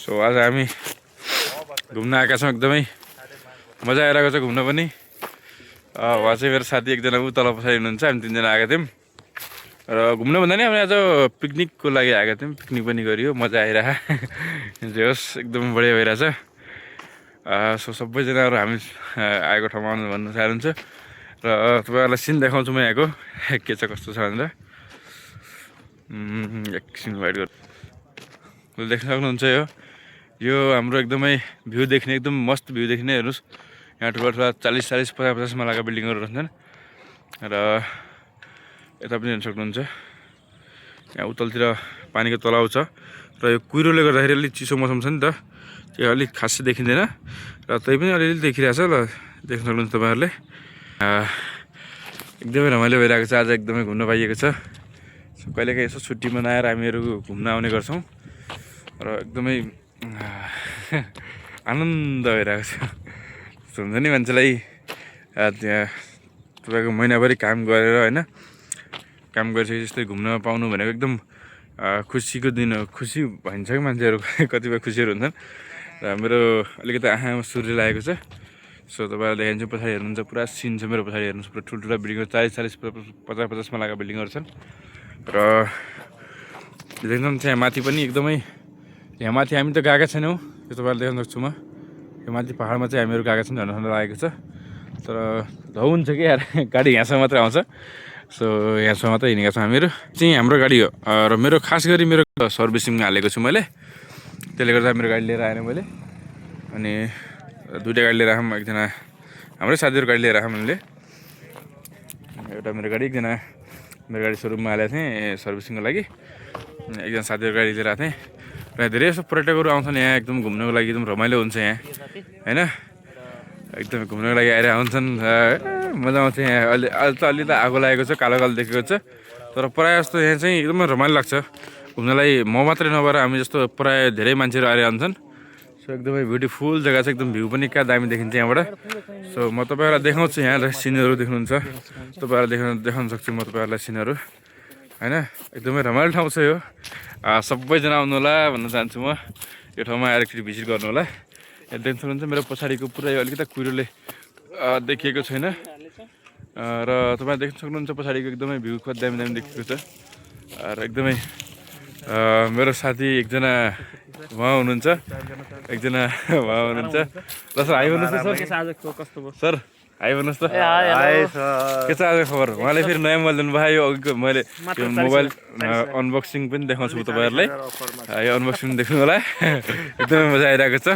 So आज हामी घुम्न आएका छौँ। एकदमै मजा आइरहेको छ घुम्न पनि। उहाँ चाहिँ मेरो साथी एकजना ऊ तल पछाडि हुनुहुन्छ। हामी तिनजना आएका थियौँ र घुम्न भन्दा नि हामी आज पिकनिकको लागि आएका थियौँ। पिकनिक पनि गरियो, मजा आइरह जे होस् एकदम बढिया भइरहेछ। सो सबैजनाहरू हामी आएको ठाउँमा आउनु भन्न चाहन्छु र तपाईँहरूलाई सिन देखाउँछु म यहाँको के छ कस्तो छ भनेर। एकछिन वेट गर्नु। देख्न सक्नुहुन्छ यो हाम्रो एकदमै भ्यू देख्ने एकदम मस्त भ्यू देख्ने। हेर्नुहोस् यहाँ ठुला 40-50 मालाका बिल्डिङहरू रहन्छन् र यता पनि हेर्न सक्नुहुन्छ। यहाँ उतलतिर पानीको तलाउ छ र यो कुहिरोले गर्दाखेरि अलिक चिसो मौसम छ नि त, त्यो अलिक खासै देखिँदैन र तै पनि अलिअलि देखिरहेछ ल, देख्न सक्नुहुन्छ तपाईँहरूले। एकदमै रमाइलो भइरहेको छ। आज एकदमै घुम्न पाइएको छ। कहिलेकाहीँ यसो छुट्टी मनाएर हामीहरू घुम्न आउने गर्छौँ र एकदमै आनन्द भइरहेको छ। हुन्छ नि मान्छेलाई त्यहाँ तपाईँको महिनाभरि काम गरेर होइन, काम गरिसकेपछि जस्तै घुम्न पाउनु भनेको एकदम खुसीको दिन हो। खुसी भन्छ कि मान्छेहरू कतिपय खुसीहरू हुन्छन् र मेरो अलिकति आँखामा सूर्य लागेको छ। सो तपाईँलाई देखाइदिन्छु। पछाडि हेर्नुहुन्छ पुरा सिन छ मेरो पछाडि। हेर्नुहोस् पुरा ठुल्ठुला बिल्डिङहरू 40-50 मालाका बिल्डिङहरू छन् र देख्नु त्यहाँ माथि पनि एकदमै, यहाँ माथि हामी त गएका छैनौँ, त्यो तपाईँलाई देखाउन सक्छु म। यो माथि पाहाडमा चाहिँ हामीहरू गएका छौँ, झन्डा लागेको छ तर धौ हुन्छ कि यार, गाडी यहाँसम्म मात्रै आउँछ। सो यहाँसम्म मात्रै हिँडेका छौँ हामीहरू। चाहिँ हाम्रो गाडी हो र मेरो खास गरी मेरो सर्भिसिङमा हालेको छु मैले, त्यसले गर्दा मेरो गाडी लिएर आएन मैले। अनि दुइटा गाडी लिएर आएँ, एकजना हाम्रै साथीहरू गाडी लिएर आएँ मैले। एउटा मेरो गाडी, एकजना मेरो गाडी सोरुममा हालेको थिएँ सर्भिसिङको लागि। एकजना साथीहरू गाडी लिएर आएको थिएँ र धेरै जस्तो पर्यटकहरू आउँछन् यहाँ एकदम घुम्नको लागि। एकदम रमाइलो हुन्छ यहाँ होइन, एकदम घुम्नको लागि आएर आउँछन्, मजा आउँछ यहाँ। अहिले त अलि त आगो लागेको छ, कालो कालो देखेको छ तर प्रायः जस्तो यहाँ चाहिँ एकदमै रमाइलो लाग्छ घुम्नलाई। म मात्रै नभएर हामी जस्तो प्रायः धेरै मान्छेहरू आएर आउँछन्। सो एकदमै ब्युटिफुल जग्गा छ, एकदम भ्यू पनि क्या दामी देखिन्छ यहाँबाट। सो म तपाईँहरूलाई देखाउँछु यहाँ सिनहरू देख्नुहुन्छ, तपाईँहरूलाई देखाउन सक्छु म तपाईँहरूलाई सिनहरू होइन। एकदमै रमाइलो ठाउँ छ यो, सबैजना आउनु होला भन्न चाहन्छु म। यो ठाउँमा आएर एकचोटि भिजिट गर्नु होला। यहाँ देख्न सक्नुहुन्छ मेरो पछाडिको पुरै अलिकति कुहिरोले देखिएको छैन र तपाईँ देख्न सक्नुहुन्छ पछाडिको एकदमै भ्यू कति दामी दामी देखिएको छ। र एकदमै मेरो साथी एकजना उहाँ हुनुहुन्छ, एकजना उहाँ हुनुहुन्छ। ल सर हाई भन्नुहोस् त सर। सर हाई भन्नुहोस् त। के छ आज खबर? उहाँले फेरि नयाँ मोबाइल दिनुभयो। यो अघिको मैले यो मोबाइल अनबक्सिङ पनि देखाउँछु तपाईँहरूलाई। यो अनबक्सिङ देख्नु होला। एकदमै मजा आइरहेको छ।